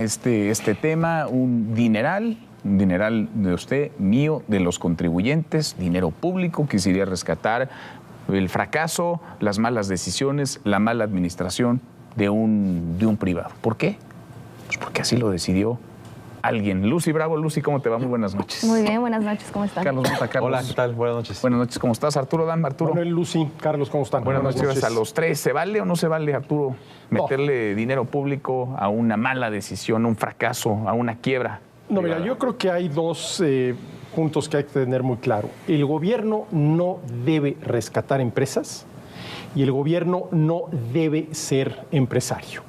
este tema, un dineral de usted, mío, de los contribuyentes, dinero público que se iría a rescatar el fracaso, las malas decisiones, la mala administración de un privado. ¿Por qué? Pues porque así lo decidió alguien. Lucy Bravo. Lucy, ¿cómo te va? Muy buenas noches. Muy bien, buenas noches, ¿cómo están? Carlos Mota. Carlos. Hola, ¿qué tal? Buenas noches. Buenas noches, ¿cómo estás? Arturo Dam. Arturo. Manuel, Lucy, Carlos, ¿cómo están? Buenas noches. A los tres, ¿se vale o no se vale, Arturo, meterle dinero público a una mala decisión, a un fracaso, a una quiebra? No, mira, yo creo que hay dos puntos que hay que tener muy claro. El gobierno no debe rescatar empresas y el gobierno no debe ser empresario.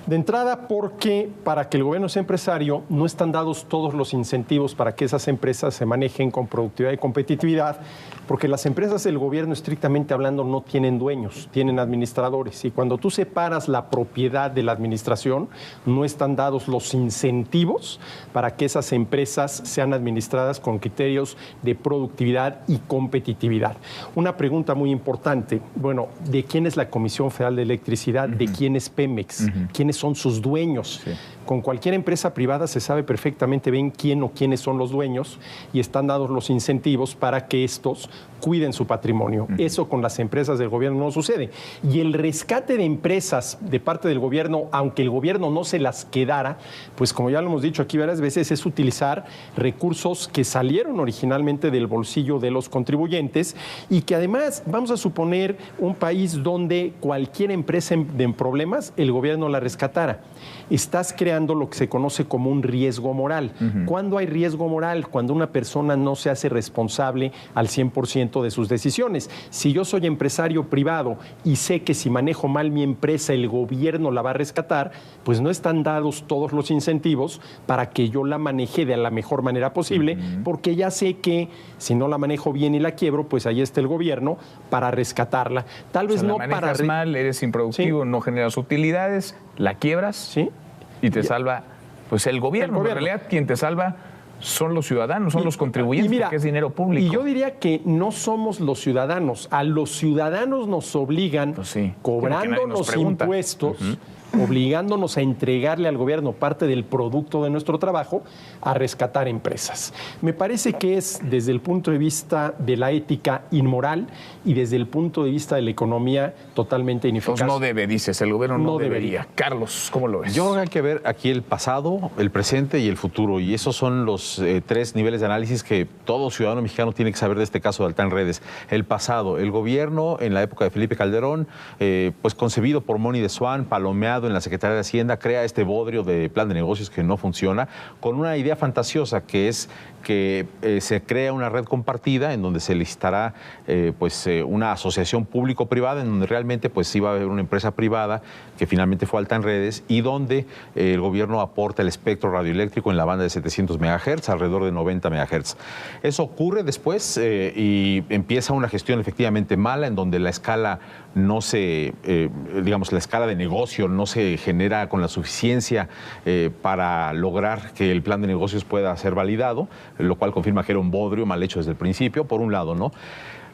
De entrada, porque para que el gobierno sea empresario no están dados todos los incentivos para que esas empresas se manejen con productividad y competitividad, porque las empresas del gobierno, estrictamente hablando, no tienen dueños, tienen administradores. Y cuando tú separas la propiedad de la administración, no están dados los incentivos para que esas empresas sean administradas con criterios de productividad y competitividad. Una pregunta muy importante, bueno, ¿de quién es la Comisión Federal de Electricidad? ¿De quién es Pemex? ¿Quiénes son sus dueños? Sí. Con cualquier empresa privada se sabe perfectamente bien quién o quiénes son los dueños y están dados los incentivos para que estos cuiden su patrimonio. Eso con las empresas del gobierno no sucede. Y el rescate de empresas de parte del gobierno, aunque el gobierno no se las quedara, pues como ya lo hemos dicho aquí varias veces, es utilizar recursos que salieron originalmente del bolsillo de los contribuyentes y que además, vamos a suponer un país donde cualquier empresa en problemas, el gobierno la rescatara. Estás creando lo que se conoce como un riesgo moral. ¿Cuándo hay riesgo moral? Cuando una persona no se hace responsable al 100% de sus decisiones. Si yo soy empresario privado y sé que si manejo mal mi empresa el gobierno la va a rescatar, pues no están dados todos los incentivos para que yo la maneje de la mejor manera posible, porque ya sé que si no la manejo bien y la quiebro, pues ahí está el gobierno para rescatarla. Tal vez no la para... manejas mal, eres improductivo, sí, no generas utilidades, la quiebras, sí, y te salva pues el gobierno. En realidad quien te salva son los ciudadanos, son los contribuyentes, mira, porque es dinero público. Y yo diría que no somos los ciudadanos. A los ciudadanos nos obligan, pues sí, cobrándonos impuestos, obligándonos a entregarle al gobierno parte del producto de nuestro trabajo, a rescatar empresas. Me parece que es, desde el punto de vista de la ética, inmoral, y desde el punto de vista de la economía, totalmente ineficaz. Pues no debe, dices, el gobierno no debería. Carlos, ¿cómo lo ves? Yo creo que hay que ver aquí el pasado, el presente y el futuro, y esos son los tres niveles de análisis que todo ciudadano mexicano tiene que saber de este caso de Altán Redes. El pasado, el gobierno en la época de Felipe Calderón, pues concebido por Moni de Swan, palomeado en la Secretaría de Hacienda, crea este bodrio de plan de negocios que no funciona, con una idea fantasiosa que es que se crea una red compartida en donde se licitará una asociación público-privada en donde realmente pues iba a haber una empresa privada que finalmente fue Altán Redes y donde el gobierno aporta el espectro radioeléctrico en la banda de 700 MHz, alrededor de 90 MHz. Eso ocurre después y empieza una gestión efectivamente mala en donde la escala no se, la escala de negocio no se genera con la suficiencia para lograr que el plan de negocios pueda ser validado, lo cual confirma que era un bodrio mal hecho desde el principio, por un lado, ¿no?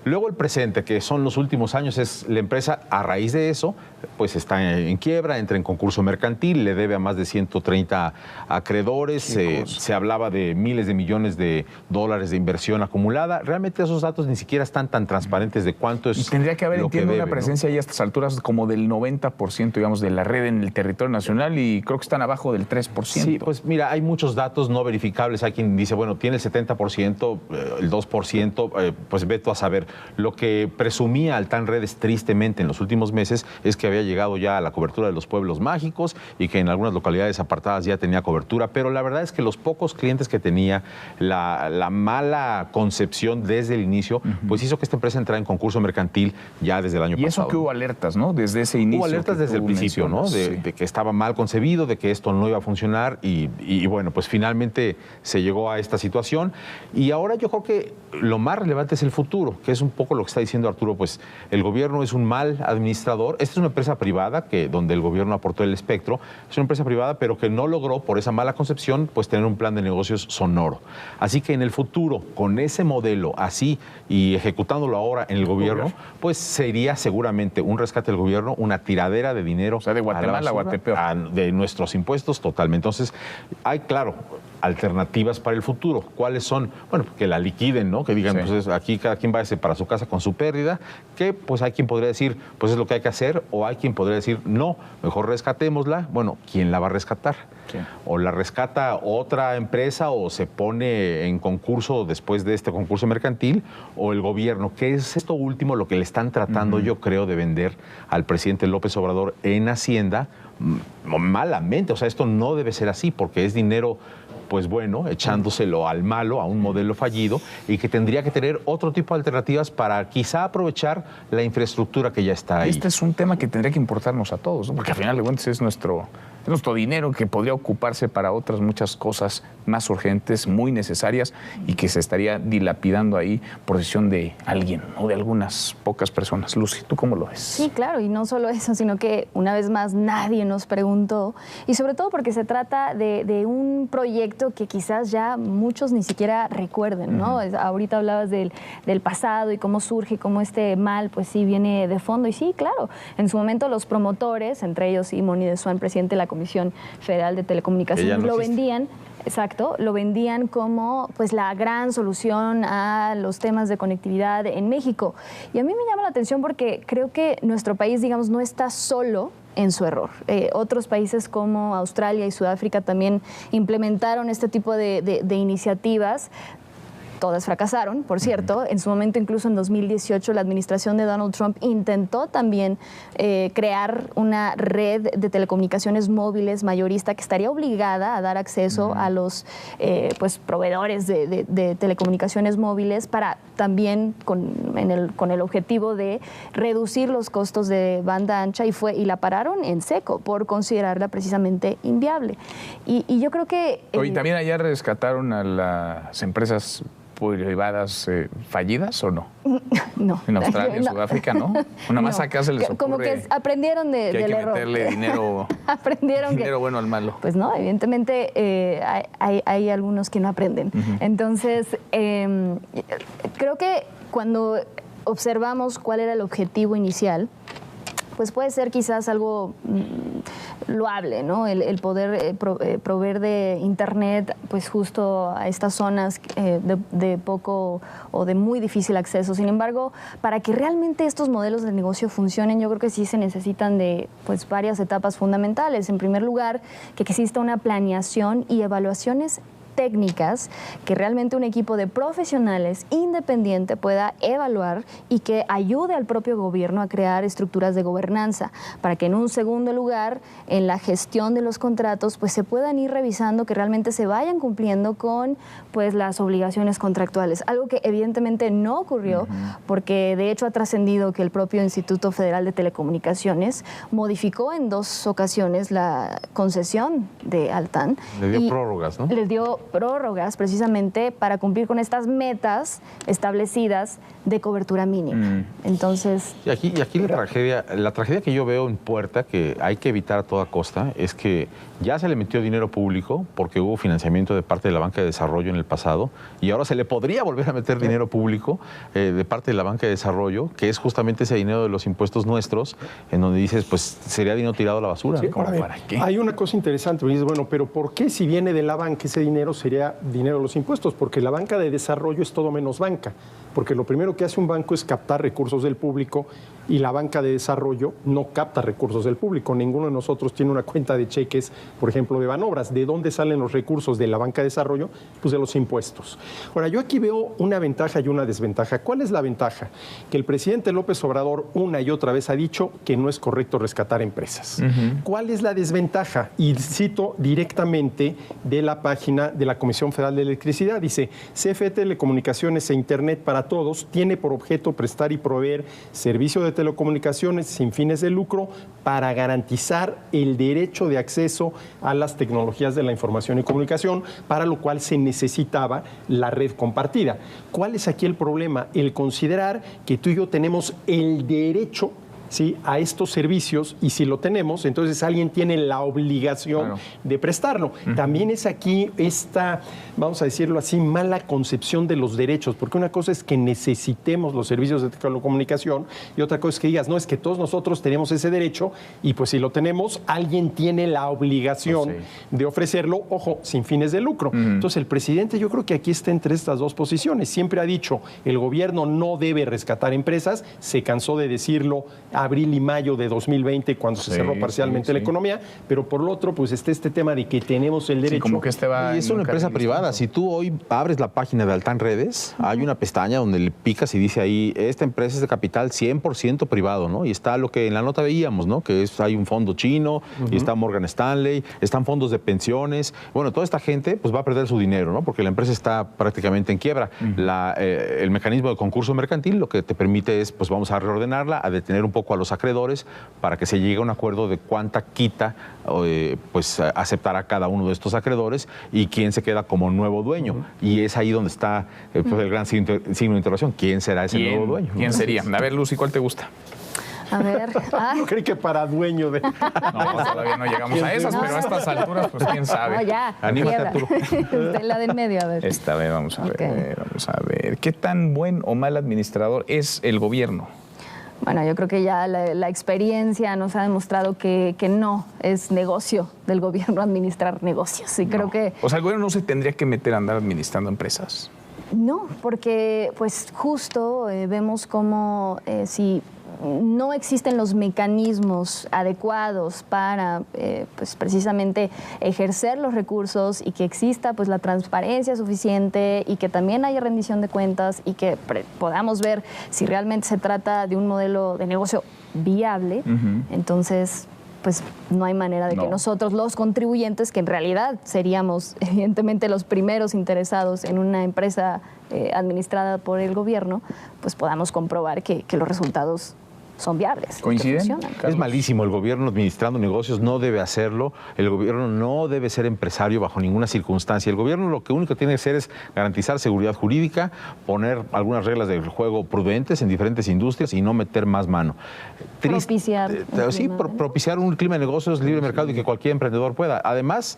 Luego el presente, que son los últimos años, es la empresa, a raíz de eso, pues está en quiebra, entra en concurso mercantil, le debe a más de 130 acreedores, se hablaba de miles de millones de dólares de inversión acumulada. Realmente esos datos ni siquiera están tan transparentes de cuánto es. Y tendría que haber, entiendo, una presencia ¿no? ya a estas alturas como del 90%, digamos, de la red en el territorio nacional, y creo que están abajo del 3%. Sí, pues mira, hay muchos datos no verificables. Hay quien dice, bueno, tiene el 70%, el 2%, pues ve tú a saber. Lo que presumía Altán Redes tristemente en los últimos meses es que había llegado ya a la cobertura de los pueblos mágicos y que en algunas localidades apartadas ya tenía cobertura, pero la verdad es que los pocos clientes que tenía, la mala concepción desde el inicio, pues hizo que esta empresa entrara en concurso mercantil ya desde el año pasado. Y eso que hubo alertas, ¿no? Desde ese inicio. Hubo alertas desde el principio, ¿no? De que estaba mal concebido, de que esto no iba a funcionar y bueno, pues finalmente se llegó a esta situación. Y ahora yo creo que lo más relevante es el futuro, que es un poco lo que está diciendo Arturo, pues el gobierno es un mal administrador. Esta es una empresa privada donde el gobierno aportó el espectro. Es una empresa privada, pero que no logró, por esa mala concepción, pues tener un plan de negocios sonoro. Así que en el futuro, con ese modelo así y ejecutándolo ahora en el gobierno, pues sería seguramente un rescate del gobierno, una tiradera de dinero. O sea, de Guatemala a Guatepeor. De nuestros impuestos, totalmente. Entonces, hay, claro, alternativas para el futuro. ¿Cuáles son? Bueno, que la liquiden, ¿no? Que digan, pues aquí cada quien váyase para su casa con su pérdida, que pues hay quien podría decir, pues es lo que hay que hacer, o hay quien podría decir, no, mejor rescatémosla. Bueno, ¿quién la va a rescatar? Sí. O la rescata otra empresa o se pone en concurso después de este concurso mercantil, o el gobierno, que es esto último lo que le están tratando, yo creo, de vender al presidente López Obrador en Hacienda, malamente. O sea, esto no debe ser así, porque es dinero, pues bueno, echándoselo al malo, a un modelo fallido, y que tendría que tener otro tipo de alternativas para quizá aprovechar la infraestructura que ya está ahí. Este es un tema que tendría que importarnos a todos, ¿no? Porque al final de cuentas es nuestro dinero que podría ocuparse para otras muchas cosas más urgentes, muy necesarias, y que se estaría dilapidando ahí por decisión de alguien o de algunas pocas personas. Lucy, ¿tú cómo lo ves? Sí, claro, y no solo eso, sino que una vez más nadie nos preguntó, y sobre todo porque se trata de un proyecto que quizás ya muchos ni siquiera recuerden, ¿no? Ahorita hablabas del pasado y cómo surge, cómo este mal, pues sí, viene de fondo. Y sí, claro, en su momento los promotores, entre ellos Moni de Swan, presidente de la Comisión Federal de Telecomunicaciones, lo vendían. Exacto, lo vendían como pues la gran solución a los temas de conectividad en México. Y a mí me llama la atención porque creo que nuestro país, digamos, no está solo en su error. Otros países como Australia y Sudáfrica también implementaron este tipo de iniciativas. Todas fracasaron, por cierto. En su momento, incluso en 2018, la administración de Donald Trump intentó también crear una red de telecomunicaciones móviles mayorista que estaría obligada a dar acceso a los pues, proveedores de telecomunicaciones móviles para también con el objetivo de reducir los costos de banda ancha y la pararon en seco por considerarla precisamente inviable. Y yo creo que... Oye, ¿también allá rescataron a las empresas privadas fallidas o no? No. En Australia, en Sudáfrica, ¿no? Nada más acá se les ocurre como que aprendieron del error. Que hay que meterle dinero, dinero bueno al malo. Pues no, evidentemente hay algunos que no aprenden. Entonces, creo que cuando observamos cuál era el objetivo inicial, pues puede ser quizás algo loable, ¿no? El poder proveer de internet, pues justo a estas zonas de poco o de muy difícil acceso. Sin embargo, para que realmente estos modelos de negocio funcionen, yo creo que sí se necesitan de pues varias etapas fundamentales. En primer lugar, que exista una planeación y evaluaciones técnicas que realmente un equipo de profesionales independiente pueda evaluar y que ayude al propio gobierno a crear estructuras de gobernanza para que en un segundo lugar en la gestión de los contratos pues se puedan ir revisando que realmente se vayan cumpliendo con pues las obligaciones contractuales, algo que evidentemente no ocurrió porque de hecho ha trascendido que el propio Instituto Federal de Telecomunicaciones modificó en 2 ocasiones la concesión de Altán. Le dio prórrogas, ¿no? Les dio prórrogas precisamente para cumplir con estas metas establecidas de cobertura mínima. Entonces... Y aquí la tragedia que yo veo en puerta, que hay que evitar a toda costa, es que ya se le metió dinero público porque hubo financiamiento de parte de la Banca de Desarrollo en el pasado y ahora se le podría volver a meter dinero público de parte de la Banca de Desarrollo, que es justamente ese dinero de los impuestos nuestros, en donde dices, pues sería dinero tirado a la basura. Sí, ¿para qué? Hay una cosa interesante, dices, bueno, pero ¿por qué si viene de la banca ese dinero sería dinero de los impuestos? Porque la Banca de Desarrollo es todo menos banca, porque lo primero que hace un banco es captar recursos del público y la Banca de Desarrollo no capta recursos del público. Ninguno de nosotros tiene una cuenta de cheques, por ejemplo, de Banobras. ¿De dónde salen los recursos de la Banca de Desarrollo? Pues de los impuestos. Ahora, yo aquí veo una ventaja y una desventaja. ¿Cuál es la ventaja? Que el presidente López Obrador una y otra vez ha dicho que no es correcto rescatar empresas. ¿Cuál es la desventaja? Y cito directamente de la página de la Comisión Federal de Electricidad. Dice, CFE Telecomunicaciones e Internet para Todos tiene por objeto prestar y proveer servicio de de telecomunicaciones sin fines de lucro para garantizar el derecho de acceso a las tecnologías de la información y comunicación, para lo cual se necesitaba la red compartida. ¿Cuál es aquí el problema? El considerar que tú y yo tenemos el derecho, ¿sí?, a estos servicios, y si lo tenemos, entonces alguien tiene la obligación de prestarlo. También es aquí esta, vamos a decirlo así, mala concepción de los derechos, porque una cosa es que necesitemos los servicios de telecomunicación y otra cosa es que digas, no, es que todos nosotros tenemos ese derecho y pues si lo tenemos, alguien tiene la obligación de ofrecerlo, ojo, sin fines de lucro. Entonces el presidente, yo creo que aquí está entre estas dos posiciones. Siempre ha dicho, el gobierno no debe rescatar empresas, se cansó de decirlo abril y mayo de 2020 cuando se cerró parcialmente la economía, pero por lo otro pues está este tema de que tenemos el derecho. Como que y es una empresa privada. Si tú hoy abres la página de Altán Redes, hay una pestaña donde le picas y dice ahí, esta empresa es de capital 100% privado, ¿no? Y está lo que en la nota veíamos, ¿no? Que hay un fondo chino, y está Morgan Stanley, están fondos de pensiones. Bueno, toda esta gente pues va a perder su dinero, ¿no? Porque la empresa está prácticamente en quiebra. El mecanismo de concurso mercantil lo que te permite es, pues vamos a reordenarla, a detener un poco a los acreedores para que se llegue a un acuerdo de cuánta quita pues aceptará cada uno de estos acreedores y quién se queda como nuevo dueño. Y es ahí donde está pues, el gran signo de interrogación. ¿Quién será ese nuevo dueño? ¿Quién sería? A ver, Lucy, ¿cuál te gusta? A ver. Yo creí que para dueño de... No, todavía no llegamos a esas, pero a estas alturas, pues quién sabe. No, ya. Anímate, Arturo. La de en medio, a ver. Esta vez vamos a ver, vamos a ver. ¿Qué tan buen o mal administrador es el gobierno? Bueno, yo creo que ya la experiencia nos ha demostrado que no es negocio del gobierno administrar negocios. Y creo que... O sea, el gobierno no se tendría que meter a andar administrando empresas. No, porque pues justo vemos cómo si no existen los mecanismos adecuados para pues precisamente ejercer los recursos y que exista pues la transparencia suficiente y que también haya rendición de cuentas y que podamos ver si realmente se trata de un modelo de negocio viable, entonces pues no hay manera de que nosotros, los contribuyentes, que en realidad seríamos evidentemente los primeros interesados en una empresa administrada por el gobierno, pues podamos comprobar que los resultados son viables. ¿Coinciden? Es malísimo. El gobierno administrando negocios no debe hacerlo. El gobierno no debe ser empresario bajo ninguna circunstancia. El gobierno lo que único que tiene que hacer es garantizar seguridad jurídica, poner algunas reglas del juego prudentes en diferentes industrias y no meter más mano. Propiciar. Propiciar un clima de negocios, libre mercado y que cualquier emprendedor pueda. Además,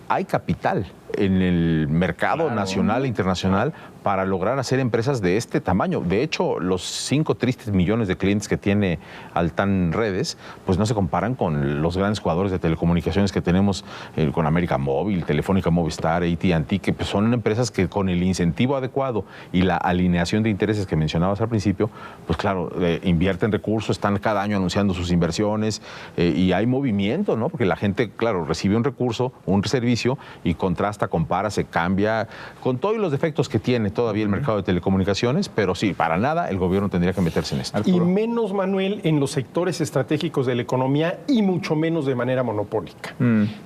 hay capital en el mercado nacional e internacional para lograr hacer empresas de este tamaño. De hecho, los 5 tristes millones de clientes que tiene Altán Redes, pues no se comparan con los grandes jugadores de telecomunicaciones que tenemos con América Móvil, Telefónica Movistar, AT&T, que pues, son empresas que con el incentivo adecuado y la alineación de intereses que mencionabas al principio, pues claro, invierten recursos, están cada año anunciando sus inversiones y hay movimiento, ¿no? Porque la gente, claro, recibe un recurso, un servicio y contrasta, compara, se cambia, con todos los defectos que tiene todavía el mercado de telecomunicaciones, pero sí, para nada el gobierno tendría que meterse en esto. Y menos, Manuel, en los sectores estratégicos de la economía y mucho menos de manera monopólica.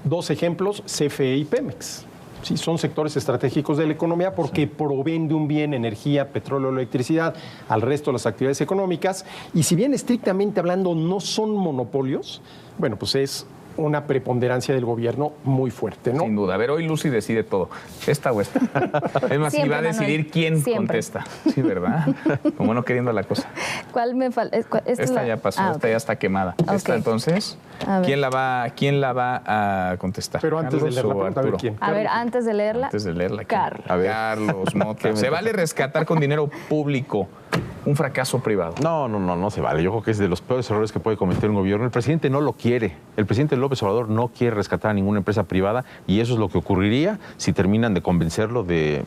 2 ejemplos, CFE y Pemex. Sí, son sectores estratégicos de la economía porque proveen de un bien, energía, petróleo, electricidad, al resto de las actividades económicas. Y si bien estrictamente hablando no son monopolios, bueno, pues es una preponderancia del gobierno muy fuerte, ¿no? Sin duda. A ver, hoy Lucy decide todo. ¿Esta o esta? Es más, Siempre, si va a decidir Manuel. quién Siempre. contesta. Sí, ¿verdad? Como no queriendo la cosa. ¿Cuál me falta? Esta ya pasó, esta ya está quemada. Ok. Esta entonces, ¿quién la va a contestar? Pero antes de ¿Carlos leer la o pregunta, a ver Arturo? quién. A ver, antes de leerla. Antes de leerla. ¿quién? Carlos. A ver. Carlos Mota. ¿Se vale rescatar con dinero público un fracaso privado? No se vale. Yo creo que es de los peores errores que puede cometer un gobierno. El presidente no lo quiere. El presidente López Obrador no quiere rescatar a ninguna empresa privada y eso es lo que ocurriría si terminan de convencerlo de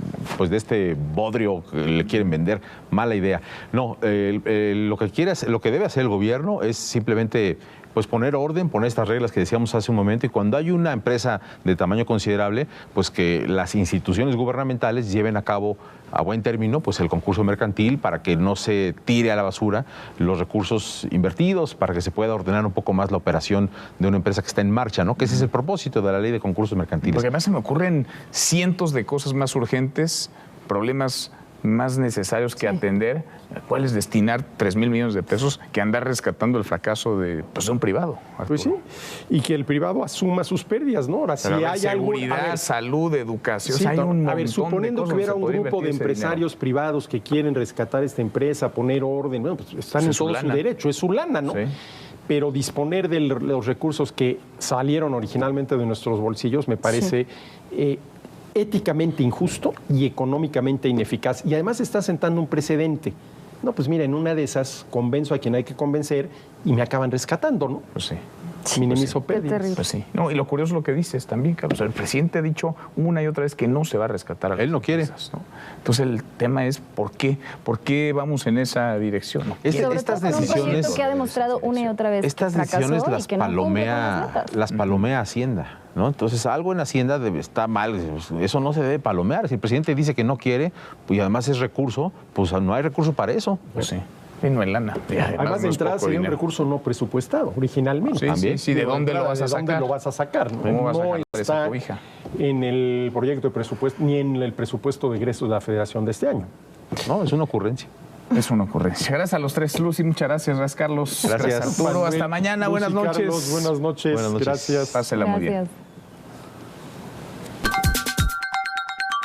este bodrio que le quieren vender. Mala idea. No, lo que debe hacer el gobierno es simplemente pues poner orden, poner estas reglas que decíamos hace un momento, y cuando hay una empresa de tamaño considerable, pues que las instituciones gubernamentales lleven a cabo a buen término pues el concurso mercantil para que no se tire a la basura los recursos invertidos, para que se pueda ordenar un poco más la operación de una empresa que está en marcha, ¿no? Que ese es el propósito de la ley de concursos mercantiles. Porque además se me ocurren cientos de cosas más urgentes, problemas más necesarios que atender, ¿cuál es destinar 3,000 millones de pesos que andar rescatando el fracaso de un privado? Arturo? Pues sí, y que el privado asuma sus pérdidas, ¿no? Ahora, si hay seguridad, salud, educación, sí, hay un montón suponiendo de que hubiera un grupo de empresarios privados que quieren rescatar esta empresa, poner orden, bueno, pues están en todo su derecho, es su lana, ¿no? Sí. Pero disponer de los recursos que salieron originalmente de nuestros bolsillos me parece éticamente injusto y económicamente ineficaz. Y además está sentando un precedente. No, pues mira, en una de esas convenzo a quien hay que convencer y me acaban rescatando, ¿no? Pues sí. Minimizo pérdidas. Pues sí. No, y lo curioso es lo que dices también, Carlos. El presidente ha dicho una y otra vez que no se va a rescatar a las Él no quiere. empresas, ¿no? Entonces el tema es ¿por qué? ¿Por qué vamos en esa dirección? Estas decisiones que ha demostrado una y otra vez estas decisiones las palomea Hacienda, ¿no? Entonces algo en Hacienda está mal, eso no se debe palomear. Si el presidente dice que no quiere, pues y además es recurso, pues no hay recurso para eso. Pues sí. Y no en lana. Además, de entrada sería un recurso no presupuestado originalmente. Sí, también. Sí, ¿de dónde lo vas a sacar? ¿De dónde lo vas a sacar? ¿Cómo vas a sacar esa cobija? En el proyecto de presupuesto, ni en el presupuesto de egresos de la Federación de este año. No, es una ocurrencia. Es una ocurrencia. Gracias a los tres, Lucy, muchas gracias, Carlos. Gracias, Arturo. Hasta mañana. Lucy, buenas noches. Carlos, buenas noches. Gracias. Pásela muy bien.